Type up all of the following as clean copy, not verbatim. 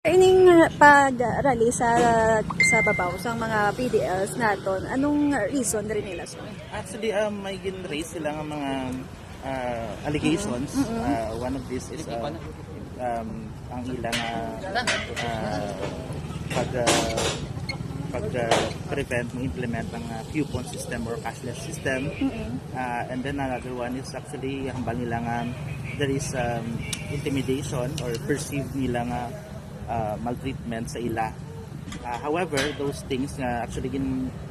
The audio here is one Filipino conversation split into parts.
Ining pag-rally sa babaw sa mga PDLs naton, anong reason rin nila so? Actually, may gin-raise sila ng mga allegations. One of this is ang ilang pag-prevent mo implement ng coupon system or cashless system. And then another one is actually hambal nila nga there is intimidation or perceived nila nga maltreatment sa ila. However, those things nga actually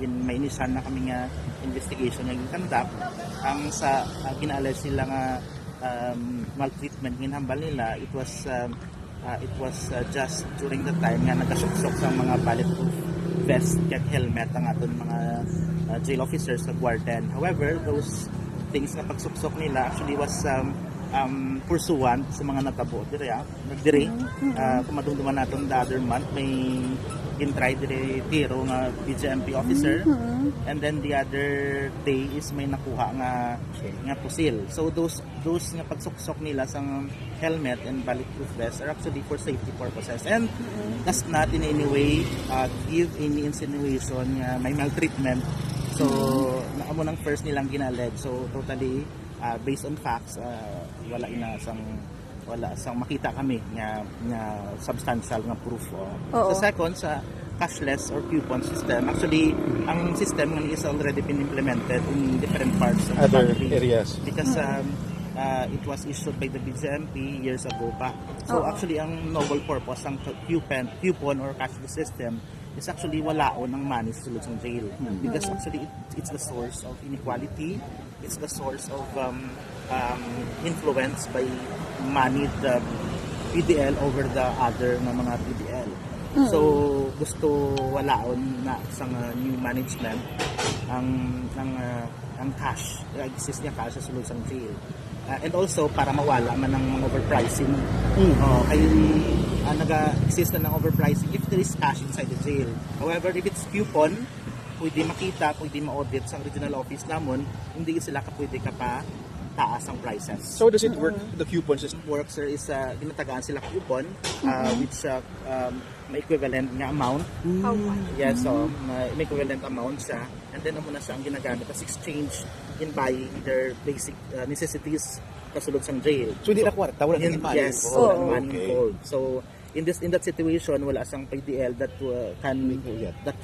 may initial na kami nga investigation nga conduct ang sa ginaalage nila nga maltreatment ginhambal nila, it was just during the time nga nagasuksok sa mga bulletproof vest kag helmet ang aton mga jail officers sa warden. However, those things nga pagsuksok nila actually was pursuant sa mga natabo nagdiri kumadumduman naton the other month may in-try dire tiro nga BJMP officer, and then the other day is may nakuha nga pusil. So those nga pagsuksok nila sa helmet and bulletproof vest are actually for safety purposes and does not in any way give any insinuation nga may maltreatment. So naamo nang first nilang ginaled, so totally based on facts, wala sang makita kami nga substantial nga proof. So second, sa cashless or coupon system, actually ang system nga is already been implemented in different parts of the country areas because it was issued by the BJMP years ago pa. So actually ang noble purpose ng coupon or cashless system is actually walaon ang money sa sulod ng jail because actually it's the source of inequality, it's the source of influence by moneyed PDL over the other na mga PDL. So gusto walaon na sa new management ang cash, exist niya cash sa sulod ng jail. And also para mawala man ng overpricing. Kaya nag-exist na ng overpricing if there is cash inside the jail. However, if it's coupon, pwede makita, pwede ma-audit sa regional office namon, hindi sila pwede ka pa taas ang prices. So does it work, the coupon system? Works sir is ginatagaan sila coupon which may equivalent nga amount. Yes, so may equivalent amount siya, and then amo na siya ang ginagamit as exchange in buying their basic necessities kasulod sa jail. So hindi na kwarta, wala nang money. Yes, money involved. So in that situation, wala sang PDL that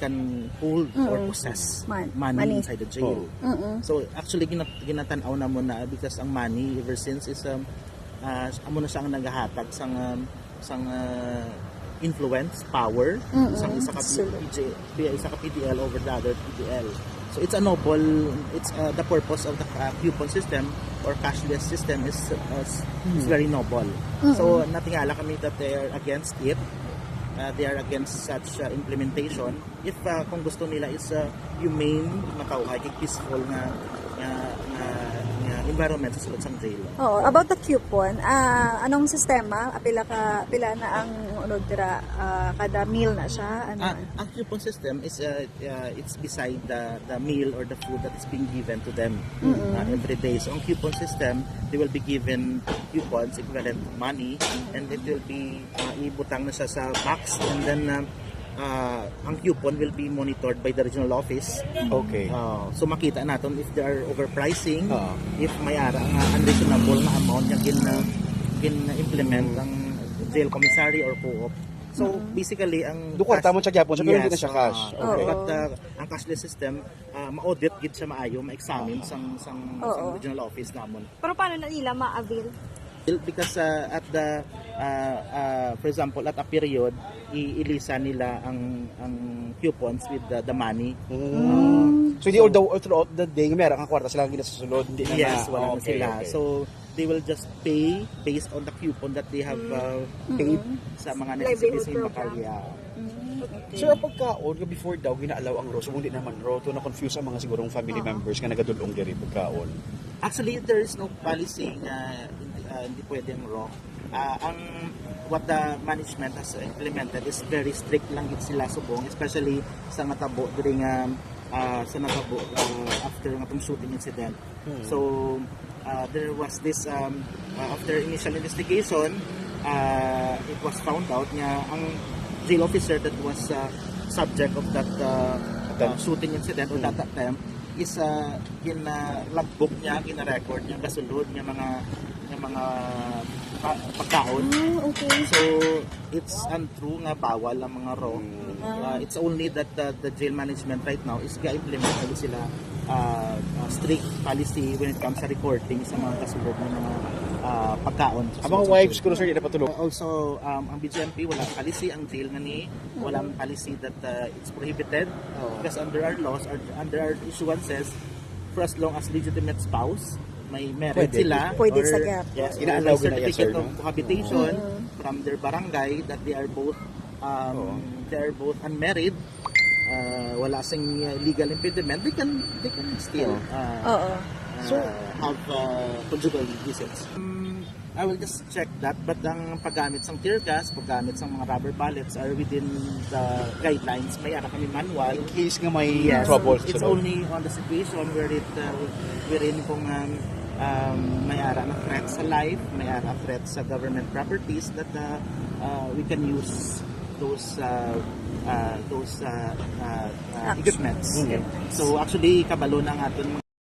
can hold or possess money inside the jail. So actually ginatanaw na mo na because ang money ever since is amo na siyang naghahatag sang influence, power sang isa ka PDL over the other PDL. So it's the purpose of the coupon system or cashless system is very noble. So natingala kami that they are against it. They are against such implementation. If kung gusto nila is humane, makauhay, peaceful nga environment sa sulod sang jail. About the coupon, anong sistema? Pila na ang unod dira kada meal na siya? Ang coupon system is it's beside the meal or the food that is being given to them every day. So ang coupon system, they will be given coupons equivalent money, and it will be ibutang na siya sa box, and then ang coupon will be monitored by the regional office. Okay. So makita natin if they are overpricing, if may ara nga unreasonable na amount yung gin-implement ng jail commissary or co-op. So basically ang kwarta mo siya gyapon, so pero hindi na siya cash. Okay. But ang cashless system, ma-audit gid siya maayo, ma-examine sang regional office namon. Pero paano na nila ma-avail? Because at the for example at a period iilisa nila ang coupons with the money. So hindi all throughout the day meron ang kwarta sila ginasusunod. Yes, wala na sila. Okay. So they will just pay based on the coupon that they have paid sa mga necessities in Bacardia. Sir, pagkaon before daw ginaalaw ang so hindi naman to na confuse ang mga sigurong family members nga nagadulong diri pagkaon. Actually, there is no policy hindi pwedeng raw. What the management has implemented is very strict lang gid sila subong, especially sa natabo during sa natabo after ng shooting incident. So there was this after initial investigation it was found out nga ang jail officer that was subject of that shooting incident or that attempt is gina-logbook niya, gina-record niya, kasulod niya mga pagkaon. Okay. So it's untrue nga bawal ang mga raw. It's only that the jail management right now is ga-implement sila strict policy when it comes sa recording sa mga kasulod ng mga pagkaon. Ang mga wives ko sir, di na patulog. Also, ang BJMP, walang policy ang jail na walang policy that it's prohibited because under our laws, or under our issuances, for as long as legitimate spouse, may merit sila. Pwede or, sa gap. Yes, Inaalaw or na yan, sir, certificate no? of cohabitation from their barangay that they are both unmarried. Wala sing legal impediment, they can still have conjugal visits. I will just check that, but ang paggamit ng tear gas, paggamit ng mga rubber bullets are within the guidelines. May ara kami manual. In case nga may trouble sa It's sunod. only on the situation wherein kung may ara na threat sa life, may ara threat sa government properties that we can use those equipments. So actually kabalo na ang aton